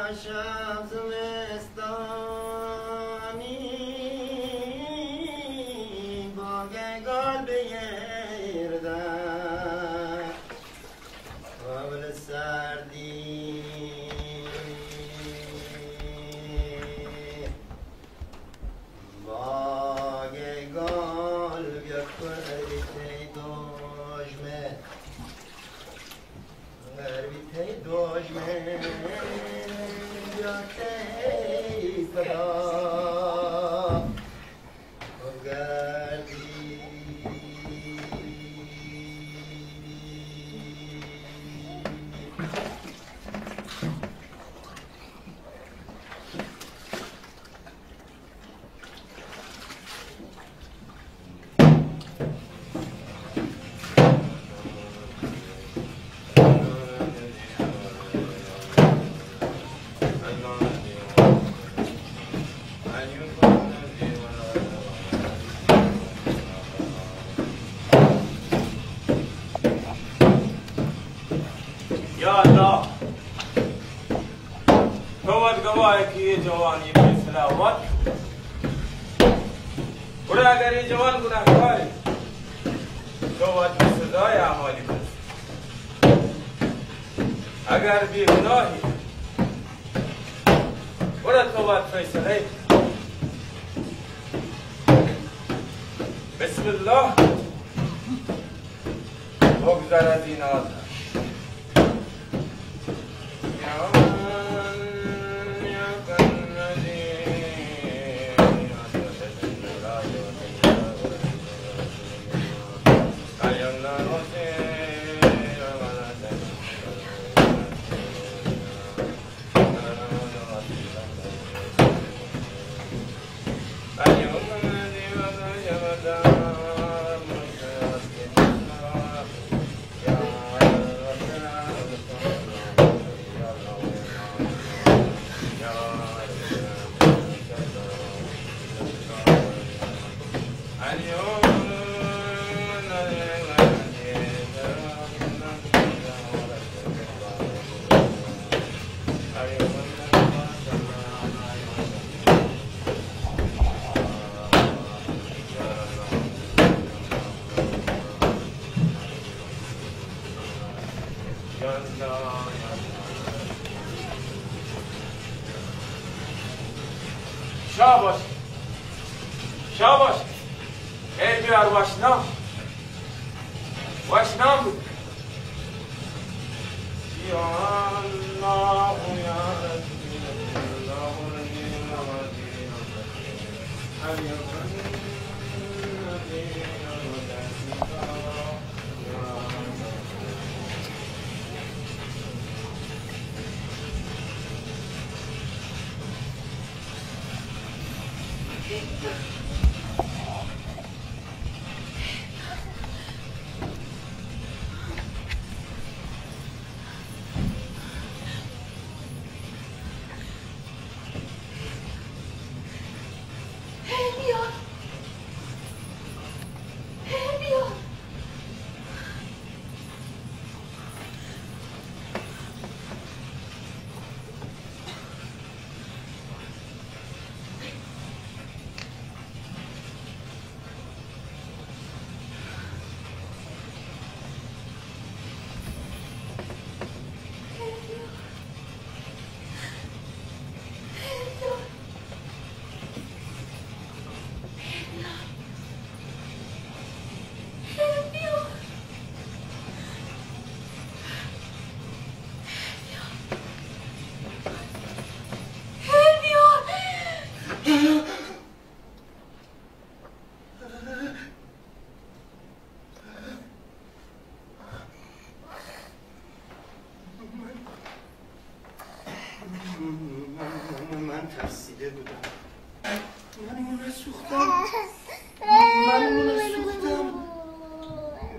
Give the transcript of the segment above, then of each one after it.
شب زمستانی با گل بگردم قبل سردی با گل بیاکوری دوشمه غربی دوشمه بیاکی فدا جوانی به سلامت برای اگر این جوان گناهکاری تو باید به سزای اعمالی برسی اگر بی گناهی برای تو باید فیصله بسم الله بگذر از این آتش شاباش شاباش ای بیار واشنام واشنام بود یا الله یا رسول الله من ترسیده بودم من اونو نسوختم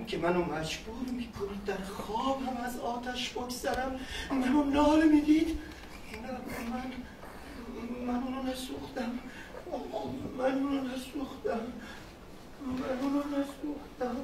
که منو مجبور میکنید در خواب هم از آتش بگذرم منو ناله میدید من اونو نسوختم من اونو نسوختم من اونو نسوختم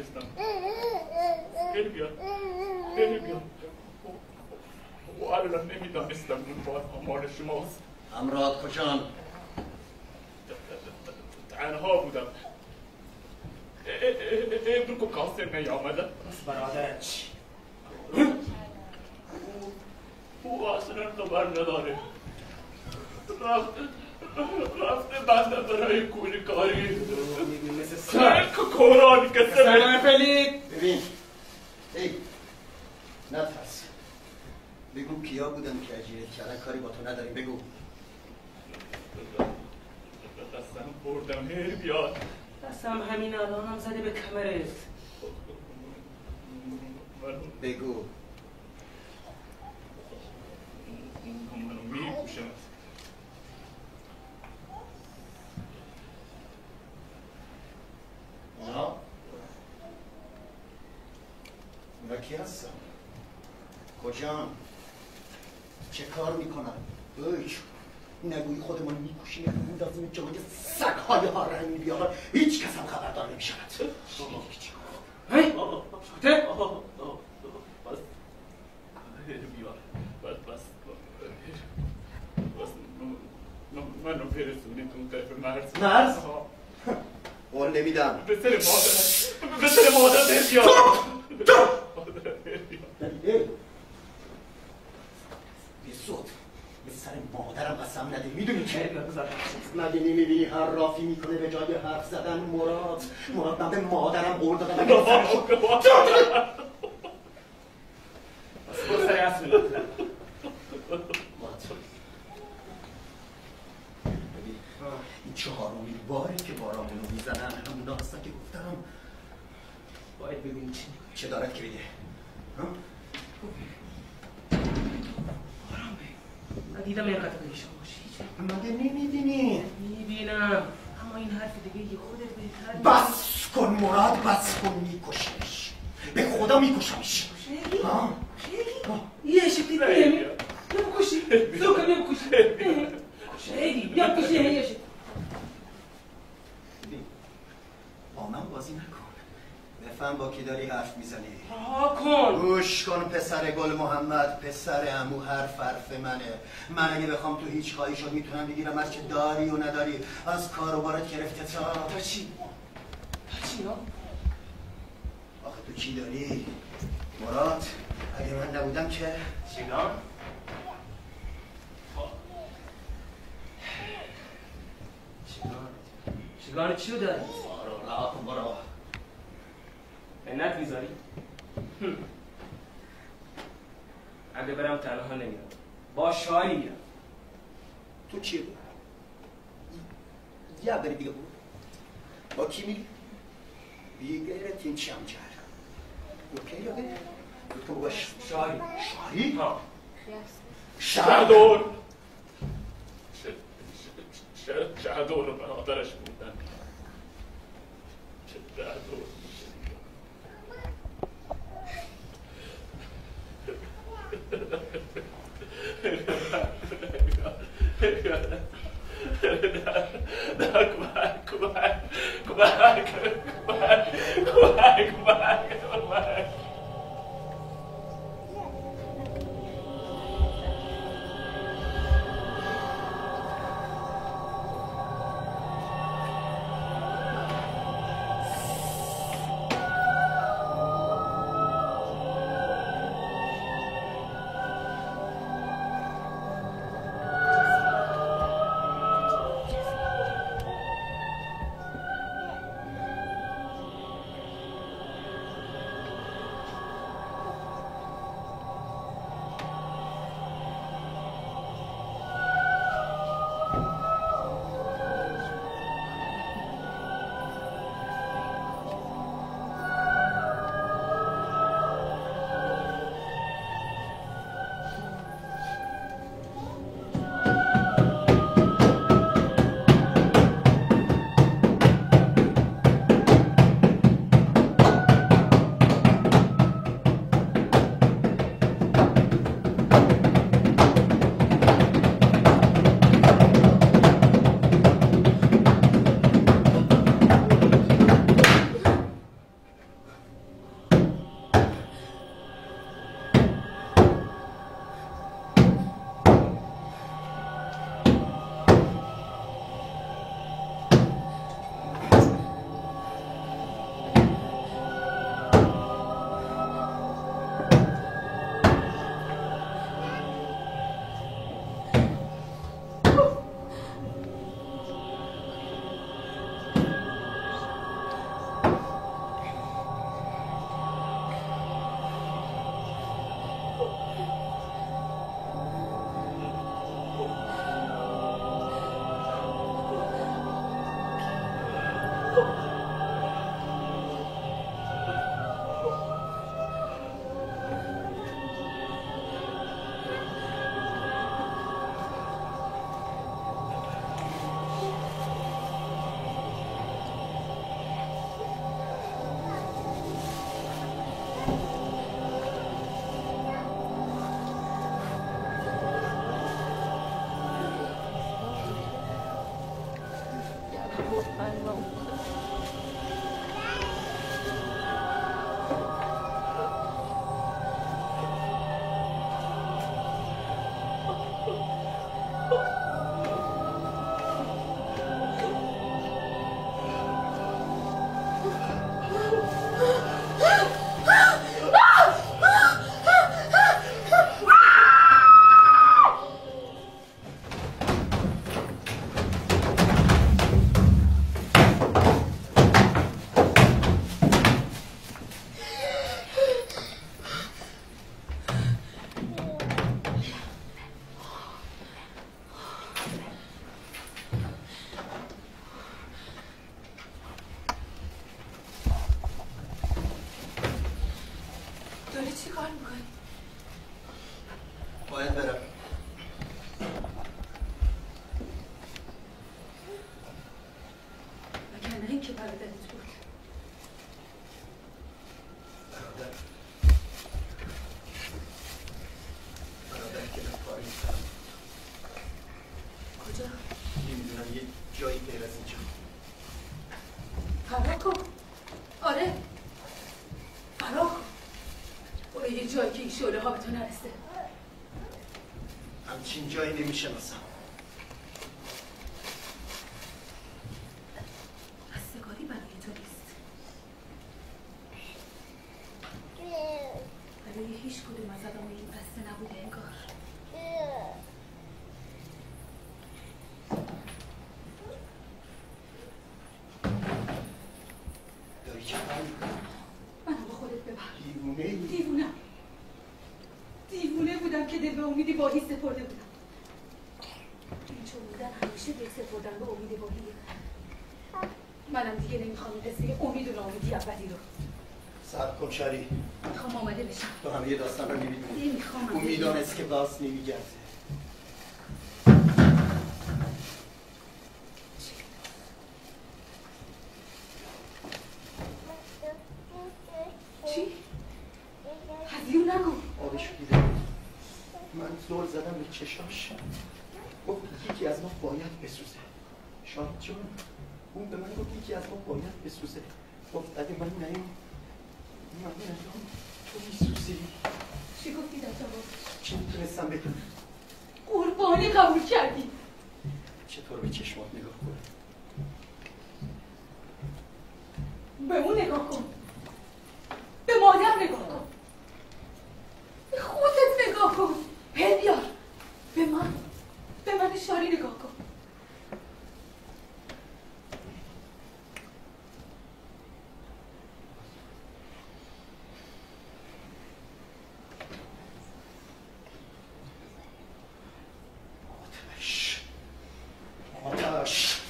نیستم. خیلی بیا و الان نمیدانستم اون بار آمار شماست. امراد کجان؟ تنها بودم. امروز که قاسم نیامده. بس برادرت چی؟ او اصلا خبر نداره. رفته بنده برای کولی کاری. میبین مثل سر کورانی که سر فلید. ببین نترس. بگو کیا بودن که اجیرت کردن، کاری با تو نداریم. بگو. دستم بردم هیر بیاد. دستم همین الانم زده به کمرت. بگو. منو میکشم. اونا کی هستن؟ کجان؟ چه کار میکنن؟ نگویی خودمان میکشیم یا میندازیم جای سگ‌های ها رنگ بیاور، هیچ کس هم خبردار نمیشود. هی؟ شکته؟ بس منو برسونید اون طرف مرز. مرز؟ قول نمیدم. به سر مادر در بیاد. بی صوت به سر مادرم قسم نده. میدونی که مگه نمیبینی هر رافی میکنه به جای حرف زدن؟ مراد من به مادرم قول دادم اگه سرشو بس برو سر اسم این چهارمین باره که بارامونو میزنن. همون هستن که گفتم باید ببینی چه دارد که بگه. ندیدم اینقدر پریشان باشی. مگه نمیبینی؟ میبینم، اما این حرف دیگه یه خودت بهتر. بس کن مراد، بس کن. میکشمش، به خدا میکشمش. یه شکلی بیا بکشی. زوکا بیا بکشی. شهیدی بیا بکشی. یه شکلی با من بازی نکن. بفهم با کی داری حرف میزنی. رها کن. گوش کن پسر گل محمد، پسر عمو. حرف منه. من اگه بخوام تو هیچ خواهی شد میتونم بگیرم هر چه داری و نداری. از کاروبارت گرفته تا چی؟ ها؟ آخه تو چی داری؟ مراد اگه من نبودم که چیگان؟ چیگان چی رو داری؟ بارو راه کن برو. منت میذاری؟ اگه برم تنها نمیرم، با شاری میرم. تو چی بود؟ یا بری دیگه بود. با کی میری؟ بیگیرت این چمچر. اوکی یا بری؟ تو باش شاری. شاری؟ ها. شهدور شهدور رو برادرش بودن. شهدور کمک. چی کار میکنی؟ باید برم. وگرنه این که برادرت بود. برادر که من کاری میکنم. کجا؟ نمیدونم، یه جایی غیر از اینجا. فرار کن. آره فرار کن. برو یه جایی که این شعله ها به تو نرسه. همچین جایی نمیشناسم. رستگاری برای تو نیست. برای هیچ کدوم از آدم این بسته نبوده انگار. داری چه کار میکنی؟ منو با خودت ببر. دیوونه ای؟ دیوونه بودم که دل به امیدی واهی سپرده بودم. این چون بودن همیشه دل سپردن به امید واهیه. منم دیگه نمیخوام این قصه امید و ناامیدی اولی رو. صبر کن شری. میخوام آماده بشم. تو هم یه داستان رو نمیدونی. نمیخوام. او میدانست که باز نمیگرده. چی؟ هزیون نگو. آبشو دیده. من زل زدم به چشاش. گفت یکی از ما باید بسوزه. شاهد جان، اون به من گفت یکی از ما باید بسوزه. گفت اگه من نیم تو میسوزی. چی گفتی در جواب؟ چی میتونستم بگم؟ قربانی قبول کردی. چطور به چشمات نگاه کنم؟ به اون نگاه کن. به مادر نگاه کن. به خودت نگاه کن. هل بیار. به من شاری نگاه کن. آتش.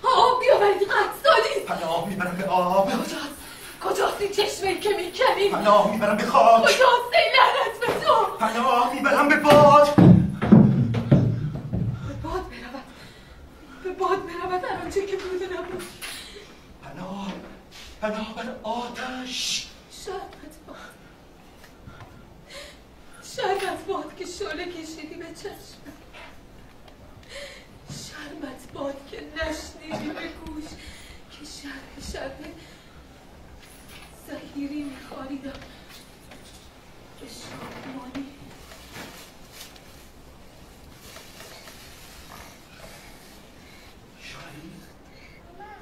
آب بیاورید قد سالی. پناه میبرم به آب. کجاست این چشمه‌ای که میکنی؟ پناه میبرم به خاک. کجاست این لعنت به تو؟ پناه میبرم به باد. به باد برود هر آنچه که بود و نبود. پناه بر آتش. شربت باد که شعله کشیدی به چشم. شربت باد که نشنیدی به گوش، که شرح زهیری میخواریدم به شادمانی.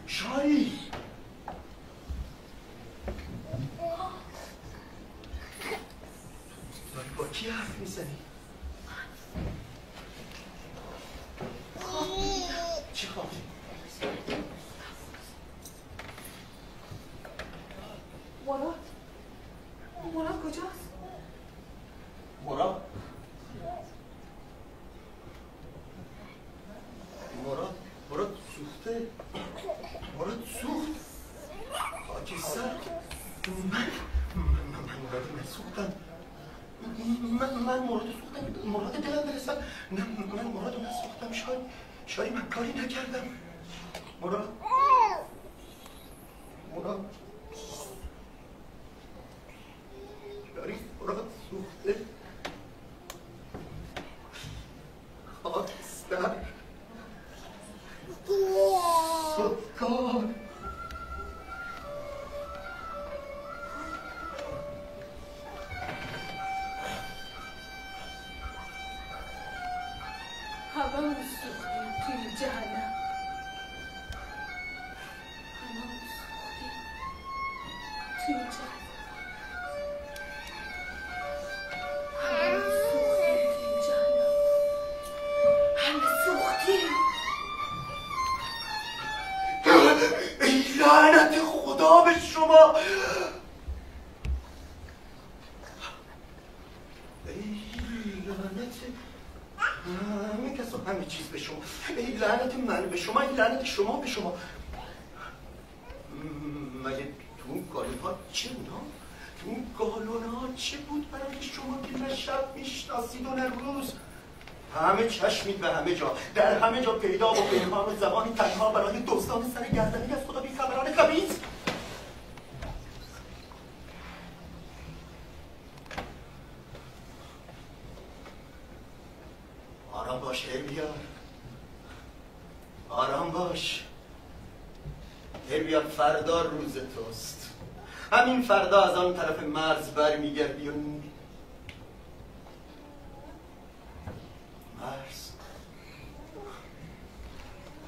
شاری داری با کی حرف میزنی؟ چی خوابی؟ مراد کجاست؟ مراد سوخته. مراد سوخت. خاکستر. من مراد نسوختم. من مراد سوختم. مراد دلم برسم. نه من مراد نسوختم. شاری من کاری نکردم. مراد شاری مراد سوخته. خاکستر. سکار. هممون سوختیم توی جهنم. هممون سوختیم توی جهنم. همه سوختیم. ای لعنت خدا به شما. ای لعنت همه کس و همه چیز به شما. ای لعنت من به شما، ای لعنت شما به شما. مگه تو اون گالون چه بود ها؟ تو اون گالون چه بود برای شما که نه شب میشناسید و نه روز؟ همه چشمید به همه جا، در همه جا پیدا و پیغام زبانی تنها برای دوستان سر گردنی از خدا بیخبران خبیث. آرام باش هربیار، آرام باش هربیار، فردا روز توست. همین فردا از آن طرف مرز برمیگردی و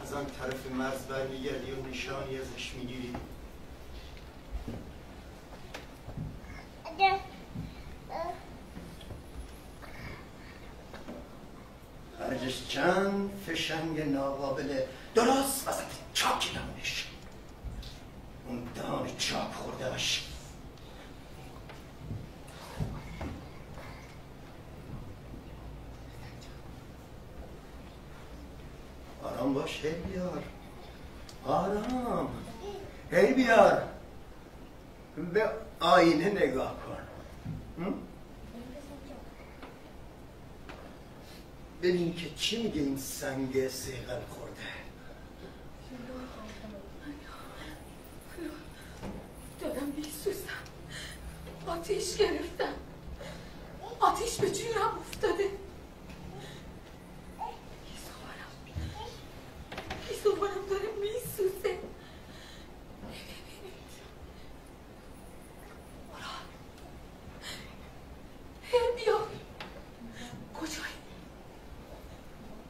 از آن طرف مرز برمیگردی و نشانی ازش میگیری. خرجش چند فشنگ ناقابل درست وسط چاک دمونش، اون دان چاک خوردهش. آرام باش هربیار، آرام. هربیار به آینه نگاه کن، ببین که چی میگه این سنگ صیقل خورده. دادم بیسوزم، آتیش گرفتم، آتیش به جورم افتاده. زبانم داره میسوزه. مراد هربیار کجایی؟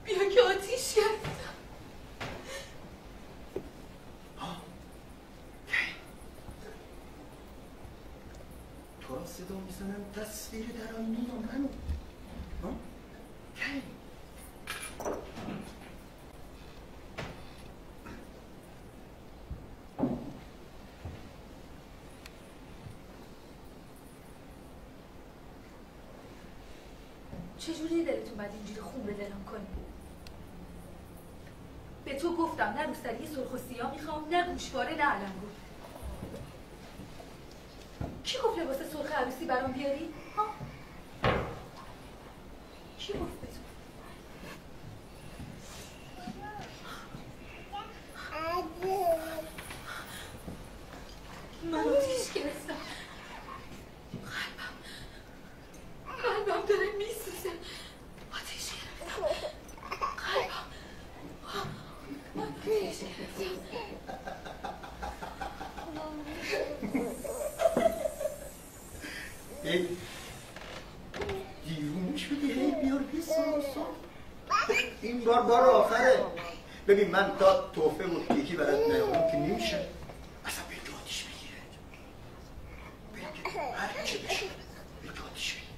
بیا که آتیش گرفتم. تو را صدا میزنم تصویر در آینه یا منو؟ کی؟ چجوری دلت اومد اینجوری خون به دلم کنی؟ به تو گفتم نه روسری سرخ و سیاه میخوام، نه گوشواره، نه علنگو. کی گفت لباس سرخ عروسی برام بیاری؟ ها؟ کی گفت به تو؟ من آتیش گرفتم، قلبم داره میسوزه. آتیش گرفتم قلبم، من آتیش گرفتم. دیوونه شدی هربیار؟ این بار آخره. ببین من تا توفه بود یکی برات نیارم که نمیشه. اصلا به تو آتیش بگیره، بگیر هر چه بشه به تو آتیش بگیره.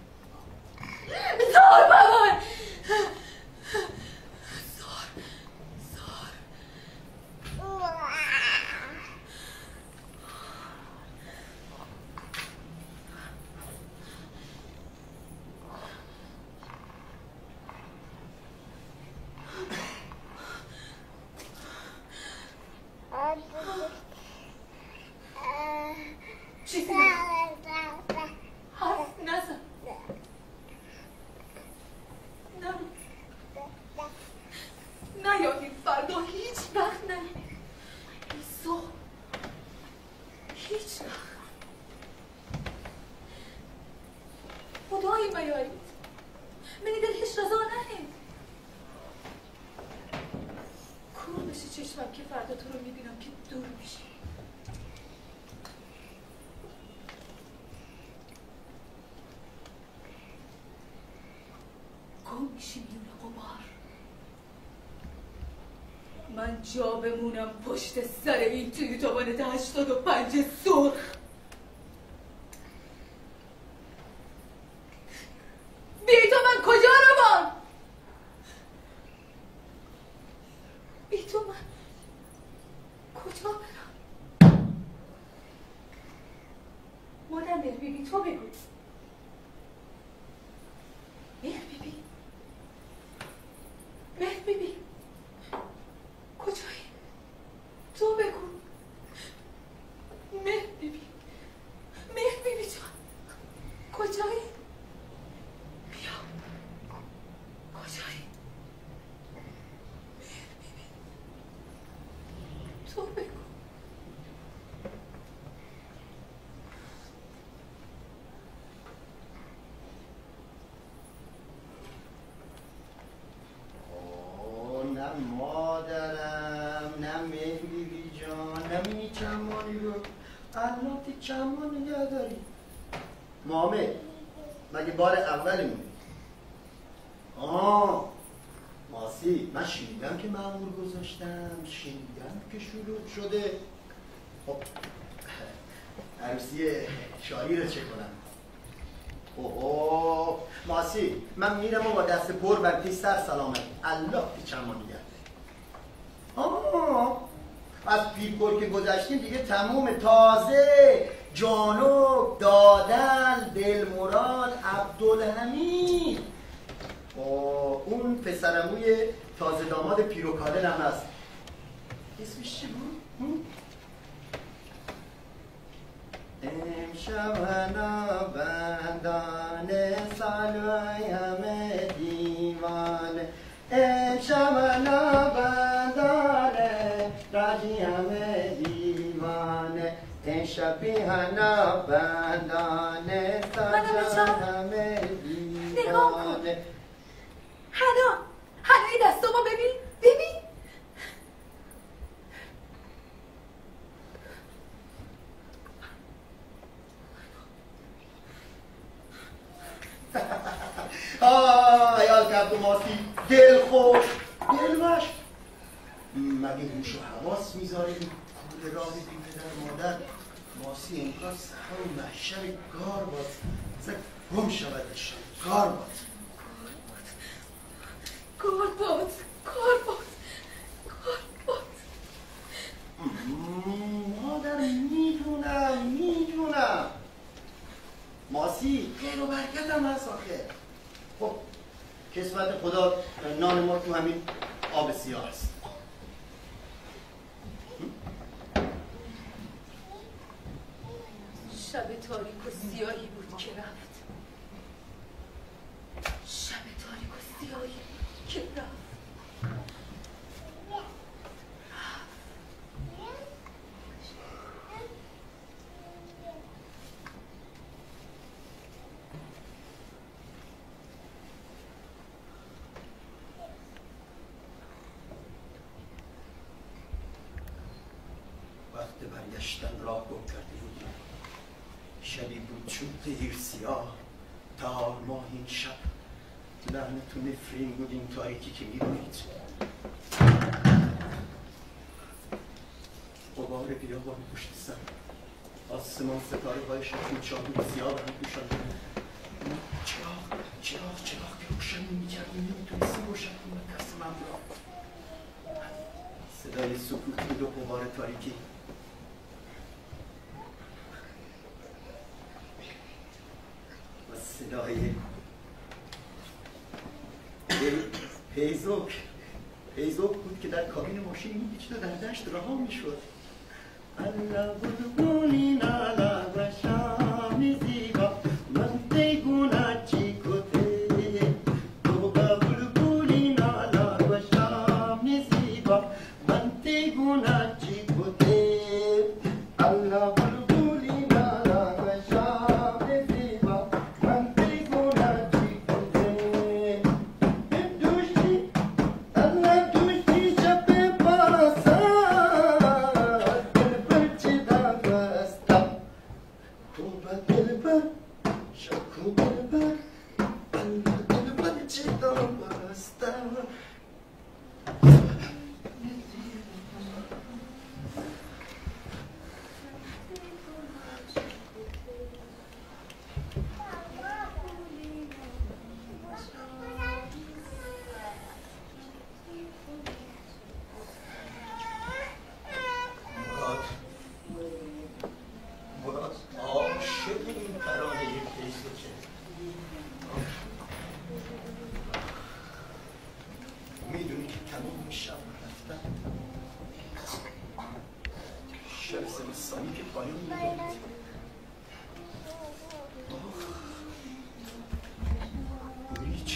زار بابان، زار چیزی حرف نزن، نیاییم فردا، هیچ وقت نیاییم. ایسو هیچ وقت خدایی بیایید. منی دلش رضا نهید. کور بشه چشمم که فردا تو رو میبینم که دور میشی. گم میشی میون غبار. من جا بمونم پشت سر این توی تابانه 85 سرخ. بی تو من کجا روم؟ بی تو من کجا برم؟ مادر مهربیبی تو بگو. مهربیبی تو بگو. نه مادرم، نه مهری جان، نه می کمانی رو الان کمان نگه داری. مامه مگه بار اولمونه؟ ماسی، من شنیدم که مأمور گذاشتم، شنیدم که شروع شده. خب عروسی شاری رو چه کنم؟ اوه ماسی، من میرم و با دست پر بر سر سلامت الله کمان نگه داری. از پیرکور که گذشتیم دیگه تموم. تازه جانب دادن دلمراد عبدالحمید، اون پسرموی تازه داماد پیروکادن هم هست. اسمش چی بود؟ امشب نابندان سالوی همه دیوانه، امشب نابندان راجی همه دیوانه، امشب نابندان سالوی همه دیوانه. حنا این دستامو ببین. یاد کرد و ماسی دلخوش دلوش. مگه هوش و حواس میذاره این کول راه بی پدر مادر؟ ماسی انگار سحر و محشر گار باد، اصلا گم شودش. گار باد مادر. میدونم ماسی خیر و برکت هم هست آخه. خب کسوت خدا نان ما تو همین آب سیاه هست. شب تاریک و سیاهی بود که رفت. برگشتن راه گم کرده بودیم. شبی بود چون دیر سیاه، تار ماه این شب لعنت و نفرین بود این تاریکی که میبارید. غبار بیابان پشت سر، آسمان ستاره های شکل چاهی سیاه به هم پیشان. چراغ که روشن میکردیم نمیتونستیم روشن کنیم دست من را. صدای سکوت بود و غبار تاریکی. صدای پیزوک بود که در کابین ماشین می‌پیچید و در دشت رها می‌شد. الله بلبلی نالا و شام زیبا من دیگونا چی کته تو بلبلی نالا و شام زیبا من دیگونا چی کته الله بلبلی نالا و شام زیبا من دیگونا چی کته دوشی الله دوشی شب پاسا میدونی که تمام شب رفتن شب زمستانی که پایان میداد کوریچ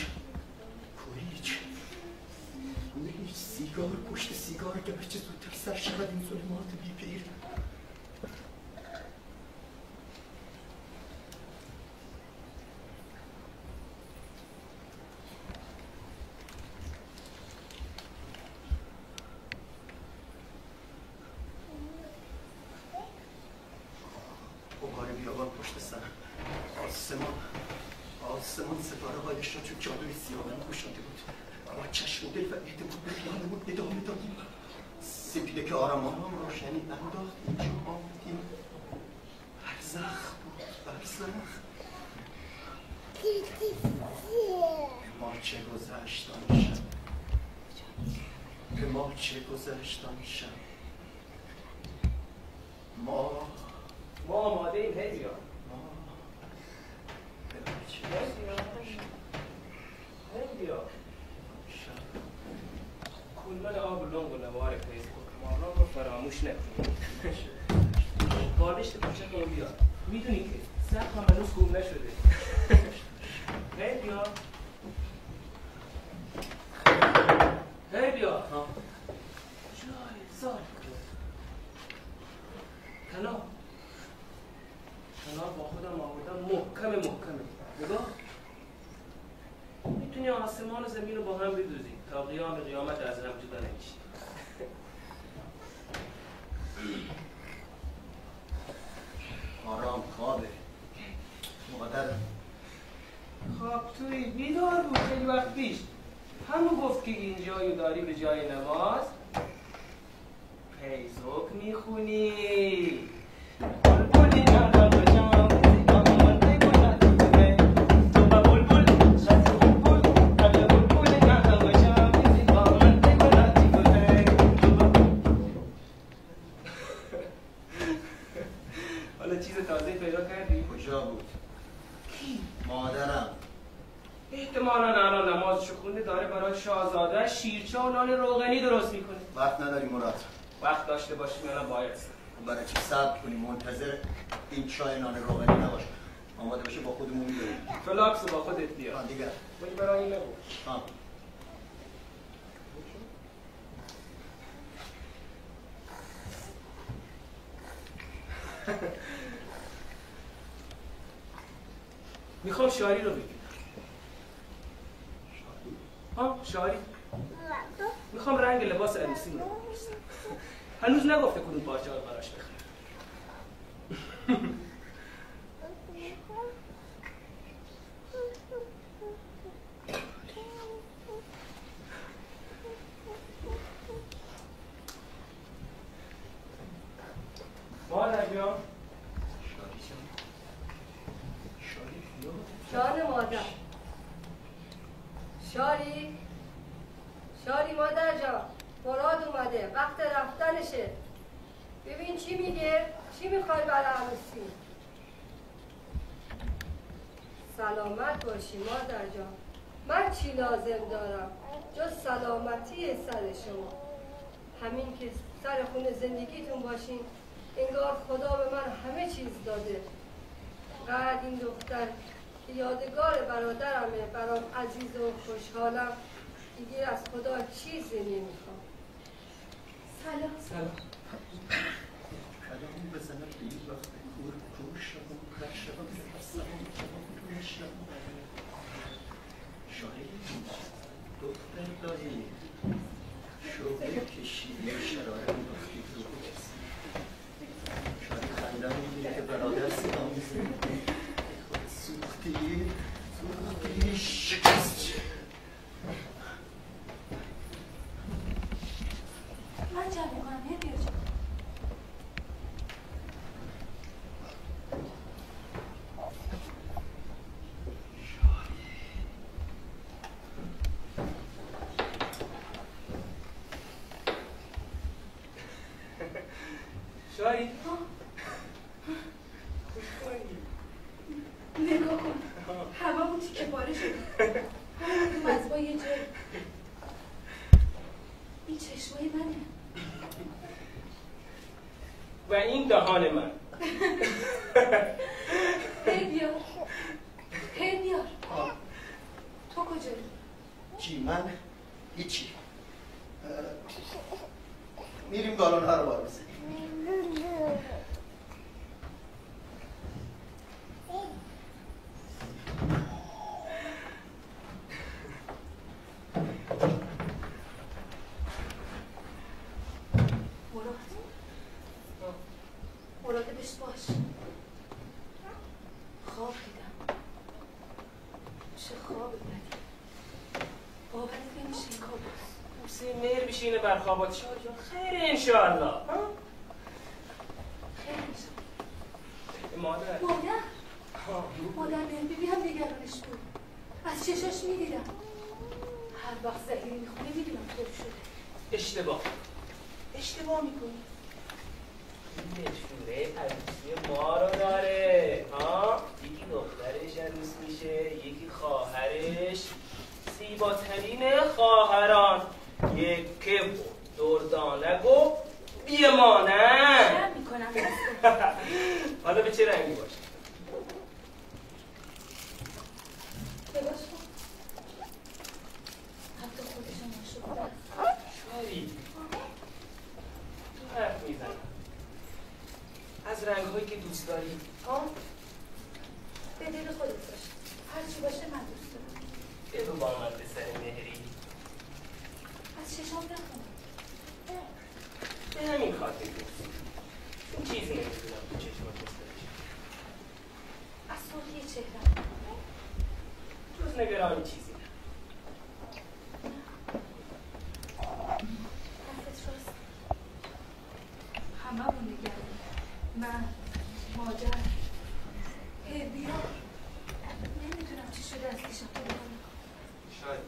سیگار پشت سیگار اگر هرچه زودتر سر شود این ظلمات بی پیر. بغار بیابان پشت سر آسمان ستاره هایش را چون جادوی سیاه‌بینی پوشانده بود. ما چشم و دل و اعتماد به خیالمون ادامه دادیم. سپیده که آرمان هم روشنی انداخت اینجا آمدیم. برزخ بود، برزخ. ما چه گذشت آن شب، به ما چه گذشت آن شب. ما آماده ایم هیبیا. هیبیا کلمه آب لنگ و نوار فیسبوک ما را فراموش نکنیم. باردشت کوچک رو بیار. میدونی که سخت هم هنوز خوب نشده. هیبیا جای زار کنار با خودم آوردم محکمه نگاه میتونی آسمان و زمین رو با هم بدوزی تا قیامت از هم جدا نمیشی. آرام خوابه مادرم. خواب توی بیدار بود خیلی وقت پیش. همون گفت که این جایو داری به جای نماز فیسبوک میخونی. بلبلی نردم بجام زیبا منده گناتی بده تو با بلبل شد بلبل قبل بلبل نردم بجام زیبا منده گناتی بده. حالا چیز تازه پیدا کردی؟ کجا بود؟ کی؟ مادرم. احتمالاً الان نمازشو خونده داره برای شاهزاده شیرچه و نان روغنی درست میکنه. وقت نداری مراد. وقت داشته باشیم الان باید برای چی صبر کنی؟ منتظر این چای نان روغنی نباش. آماده باشه با خودمون میبریم. فلاکس با خودت بیار. دیگر باید برای این نبود. میخوام شعری رو بگیم. شعری؟ میخوام رنگ لباس عروسی رو بپرسم. هنوز نگفته کدوم پارچه رو براش بخرم. مادر بیام. جان مادر. شاری مادر جان، مراد اومده، وقت رفتنشه. ببین چی میگه، چی میخوای برای عروسی؟ سلامت باشی مادر جان. من چی لازم دارم جز سلامتی سر شما. همین که سر خون زندگیتون باشین انگار خدا به من همه چیز داده. قد این دختر که یادگار برادرمه، برام عزیز و خوشحالم. دیگه از خدا چیزی نمیخوام. سلام. کلام بزنم به این وقت کور شدم کر شدم سلام شدم شاهی دختر دایی شوقه کشیدی شراره انداختی رو کسی شاهی خندم میگه که برادر صدا میزنی خود سوختی شکست. من جمع کنم هیبیا جان. شاری؟ نگاه کن. هوا بود که باره شده. همون از با یه جای. این چشمای منه. و این دهان من. هیبیا تو کجایی؟ چی من؟ هیچی میریم گالون ها رو بار بزنیم. مراقبش باش. خواب دیدم. چه خواب بدی. باورت نمیشه این کابوس. حسین مهر بشینه بر خوابات شاد جان. خیره انشاءالله. خیر میشم. مادر مادر مهر بیبی هم نگرانش بود. از چشاش میدیدم. هر وقت زهیر میخونه میدونم خوب شده. اشتباه میکنی. این نشونه عروسی ما رو داره. یکی دخترش عروس میشه، یکی خواهرش. زیباترین خواهران یکه و دردانک و بیمانن. شرم میکنم حالا به چه رنگی باشه؟ بباش کن. حتی خودشم نشده است. شاری تو حرف میزنم از رنگ‌هایی که دوست داری. به دل خودت باشه. هرچی باشه من دوست دارم. بگو با من به سر مهری. از چشام نخونم. به همین خاطر گفتم این چیزی نمیتونم تو چشمات بسترش. از سرخی چهرم جز نگرانی چیزی نه. حرفت راست. همه رو نگرم. من مادر بیا نمیدونم چی شده از دیشب تا بکنم. شاید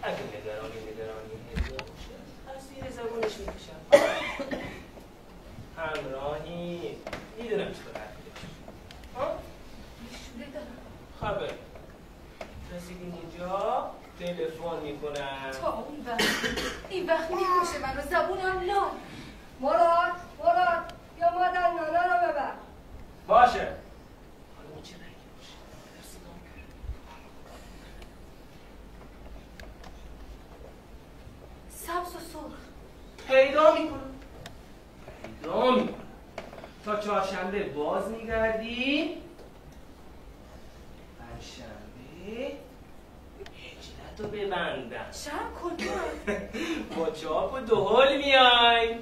اگه نگرانی هدیه باشه از زیر زبونش میکشم. همراهی میدونم چطور حرفی داشت. نشونه دارم. خبر رسیدیم اینجا تلفن میکنم. تا اون وقت این وقت میکشه من رو زبونم لال. مراد یا مادر نانا رو ببر. باشه. حالا اون چه رنگی باشه؟ درستم کرد. سبز و سرخ. پیدا میکنم تا چهارشنبه باز میگردی. پنجشنبه هجلتو ببندم. شرم کن با چاپ و دهل میای.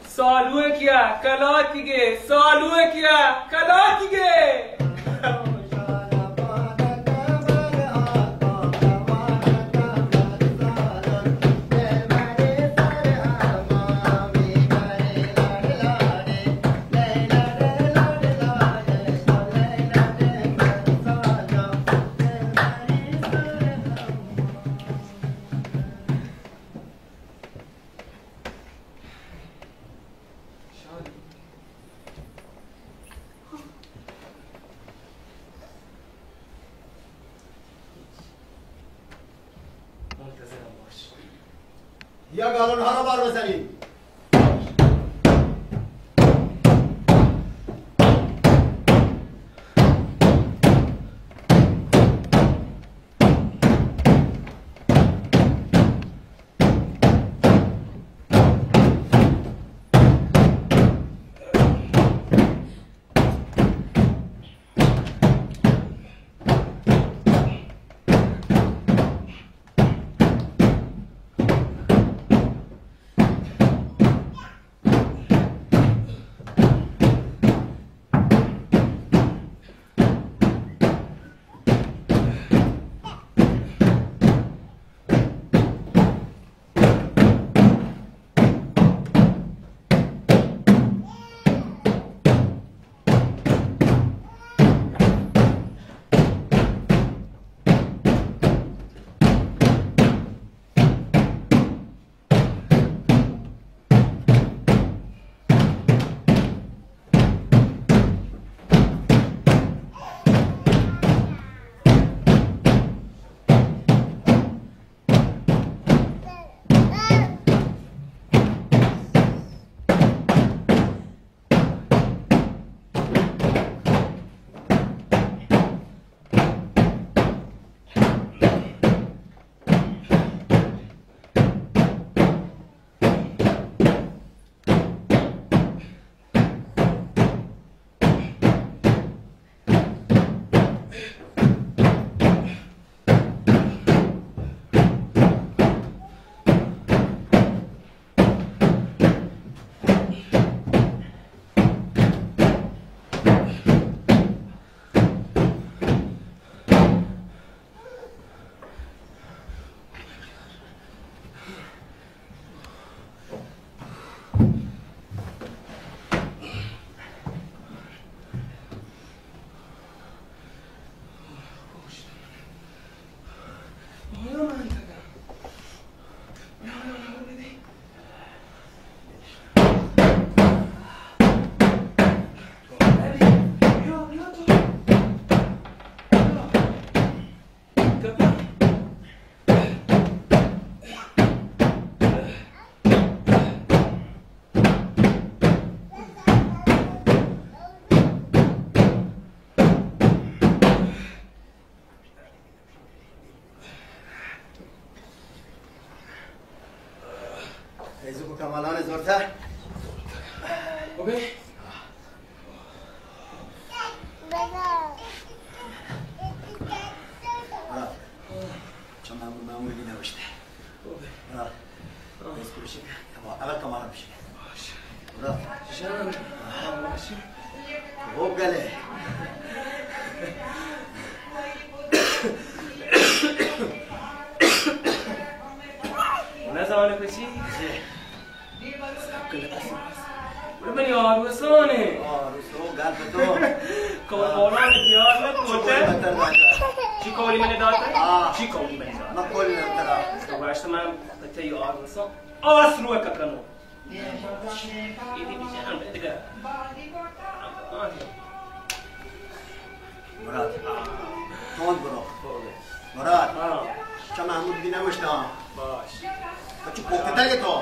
سالوه کیا کلا دیگه یا گالون ها رو بار بزنیم. ایزو که کمالان زورتر اوکی چون معمولی نوشته بس بروشی اول کمالان بشه جان خوب گله نه زمان کشی؟ من آروسانه آروسو گرد تو کامالان پیار نکوته چی کولی من داده؟ چی کولی من داده؟ ما کلی نمترا باش من بتایی آروسان آس روی ککنو ایدی بیشتر دیگه مراد تون برو مراد چه محمود دی نوشته باش چه پوکته تو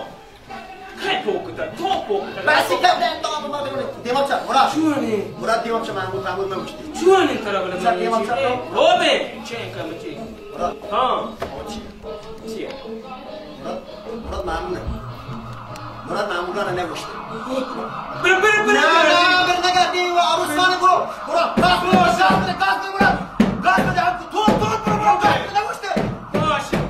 که پوکتا تو پوکتا بسی که تو ما دیمام چه مراد جوانی مراد دیمام چه محمود نوشته جوانی طرف چه دیمام چه روبه چه کم چی مراد ها چیه مراد محمود نوشته بر نه نگردی و عروسان برو گاز بده هم تو برو گاز نوشته باشه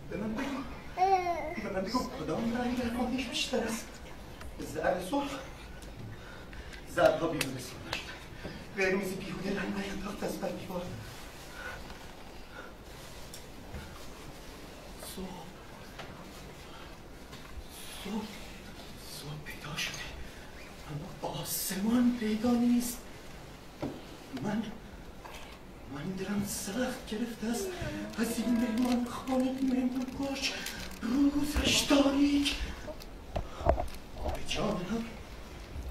به من بگو کدام رنگ در خودش بیشتر است زرد صلح زردها بیرون رسید نشد قرمز بیهوده رنگ نینداخت از بر دیوار صبح پیدا شده اما آسمان پیدا نیست من دلم سخت گرفته است از این مهمان خانه مهمون باش روزش تاریک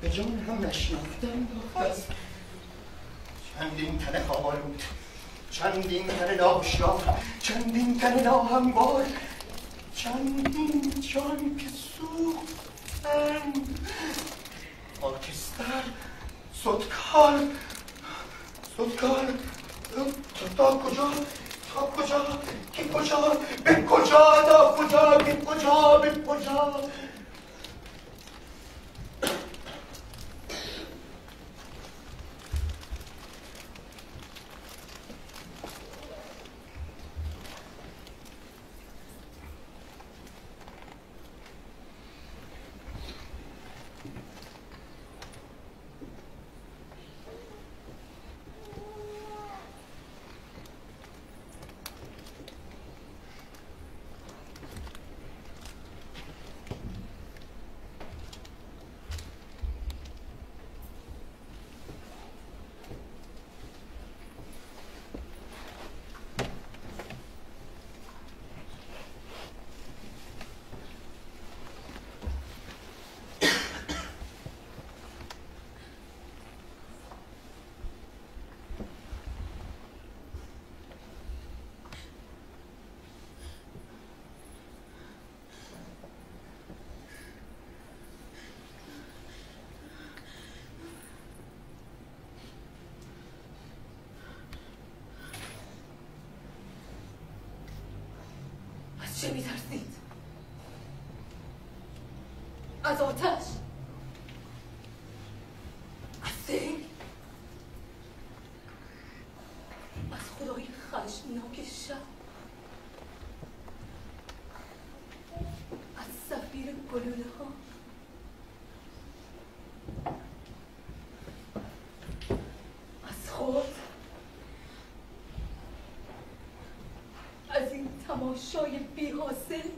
به جان هم نشناختن داخت است چندین تن خوابالود چندین تن ناشیار چندین تن ناهموار چندین جان که سوختن خاکستر سدکال تا کجا کی کجا به کجا تا کجا به کجا چه میترسید؟ از آتش؟ از سیل؟ از خدای خشمناک شب؟ از صفیر گلوله ها؟ از خود؟ از این تماشای بی حاصل؟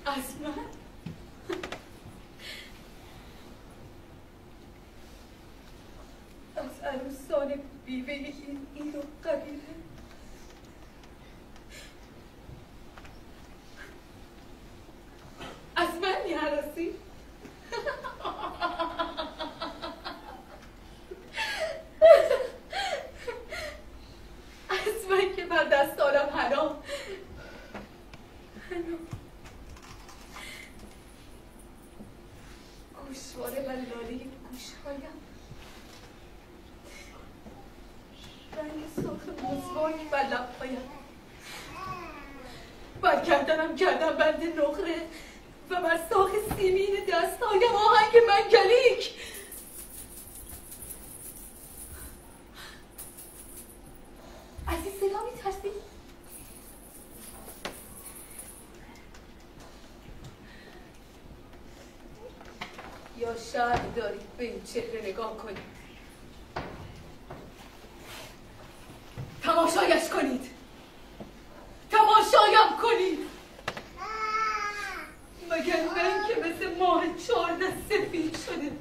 از من؟ از عروسان بیوه این ایر و قبیله؟ از من می‌هراسی؟ از من که بر دستارم حرام گوشواره و لاله گوشهایم، رنگ سرخ مسواک و لبهایم، بر گردنم گردن بند نقره و بر ساق سیمین دستهایم آهنگ منگلیک. از این صدا می‌ترسی؟ یا شرط دارید به این چهره نگاه کنید، تماشایش کنید، تماشایم کنید، مگر من که مثل ماه 14 سفید شده.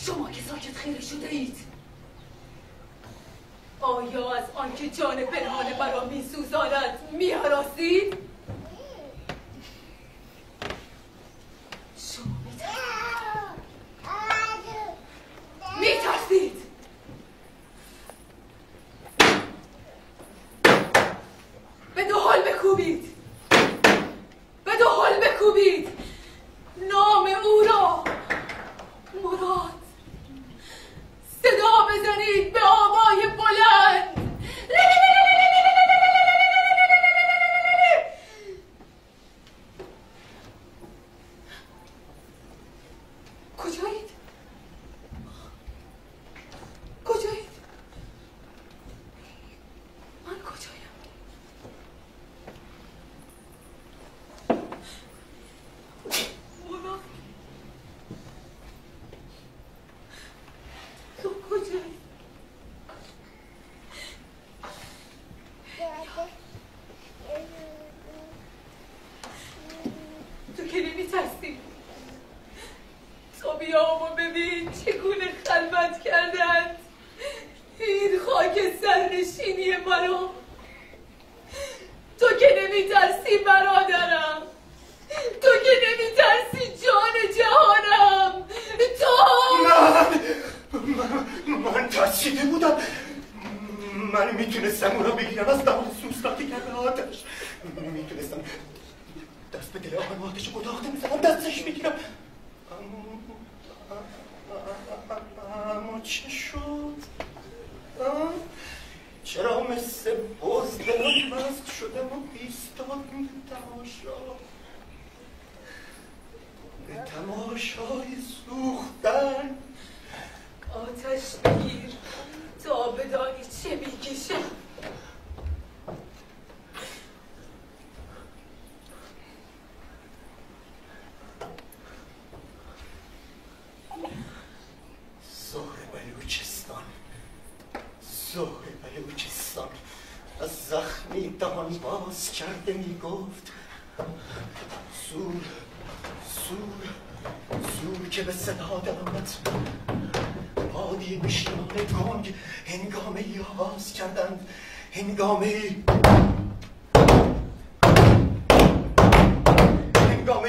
شما که ساکت خیره شده اید، آیا از آنکه جان پنهان برا میسوزاند می‌هراسید؟ شما می‌ترسید. به دو حال بکوبید، به دو حال بکوبید نام او را. مراد، صدا بزنید به آوای بلند. کجایید؟ کجایید؟ من کجایم؟ مراد، تو کجایی؟ تو که نمی‌ترسی؟ تو بیا و ببین چگونه خلوت کردند این خاک سرنشینی مرا. تو که نمی‌ترسی برادرم، تو که نمی‌ترسی جان جهانم. تو من ترسیده بودم. من میتونستم او را بگیرم از دهان سوزناکی کرده آتش. میتونستم دست به دل آن آتش گداخته میزنم، دستش میگیرم. اما چه شد؟ چرا مثل بز دلم وزد شدم و ایستاد تماشا؟ به تماشای سوختن. آتش بگیر تا بدانی چه میکشم. زهر بلوچستان، زهر بلوچستان از زخمی دهان باز کرده میگفت زور، زور، زور که به صدا درآمد. بادی گوشیان گنگ هنگامه ای آواز کردند، هنگامه ای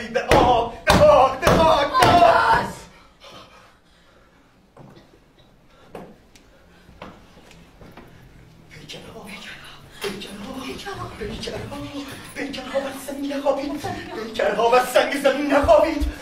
به آب، به خاک، به خاک، به خاک. پیکرها بر زمین نخوابید، پیکرها بر سنگ زمین نخوابید.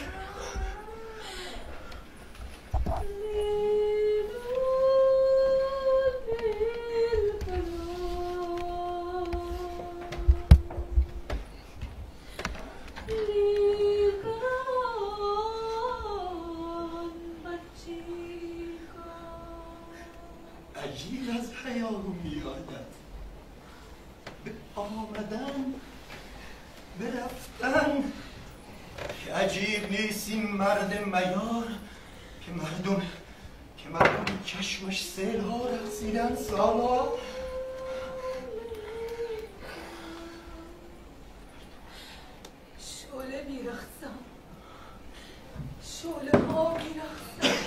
قیام می‌آید به آمدن به رفتن که عجیب نیست این مرد میار که مردم چشمش سیل‌ها رقصیدن سالا شعله می‌رقصم شعله‌ها می‌رقصم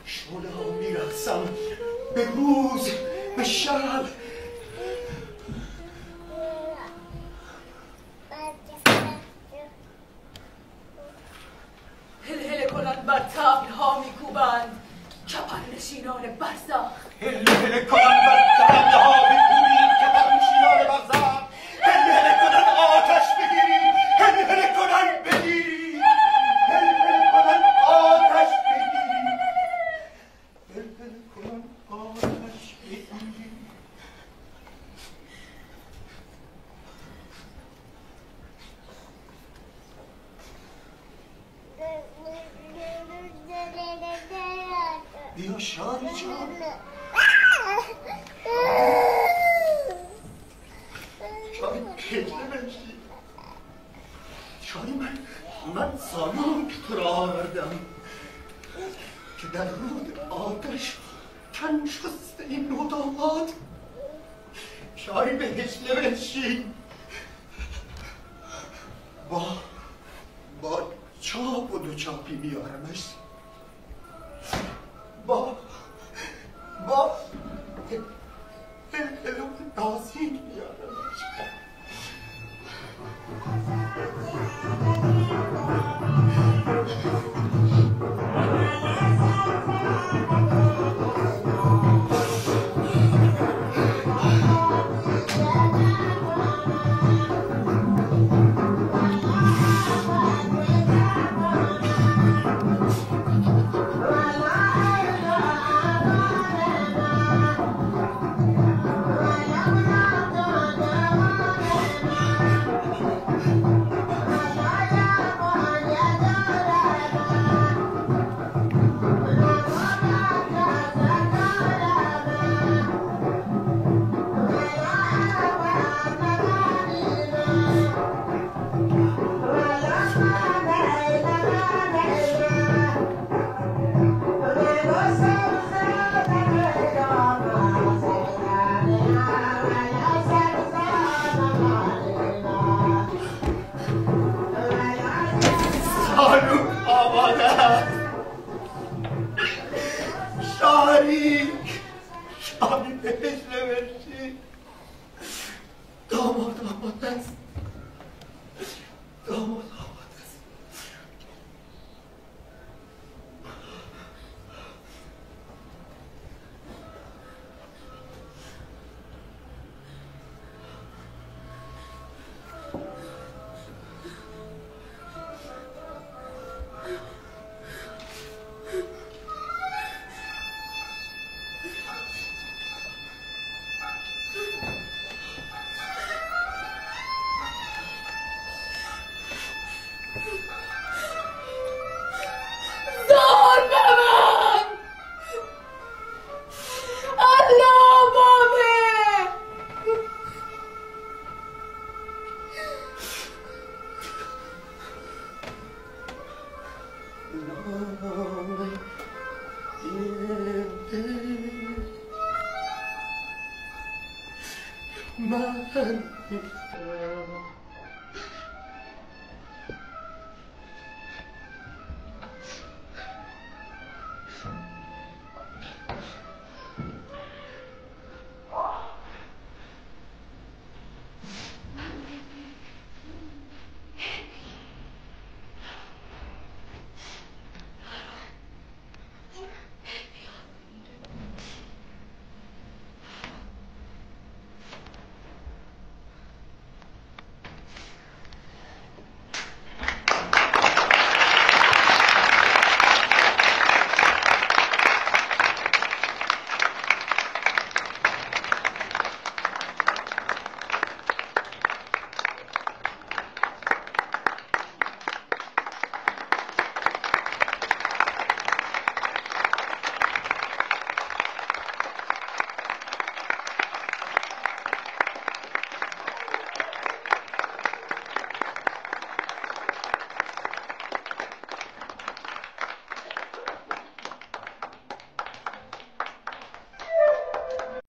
شعله‌ها می‌رقصم به روز به شب هلهله کنان بر طبل‌ها می‌کوبند کپرنشینان برزخ هلهله کنان بر طبل‌ها می‌کوبید کپرنشینان برزخ هلهله کنان آتش بگیرید هلهله کنان بگیرید هلهله کنان آتش بگیرید هلهله کنان آتش بگیرید بیا شاری جان شاری کجه بشی شاری من سالم که تو را آوردم که در رود آتش تن شسته این نوداماد شاری به هجله بشین با چاپ و دو چاپی بیارمش با نازین بیارمش شاری به هجله بشی داماد آماده است من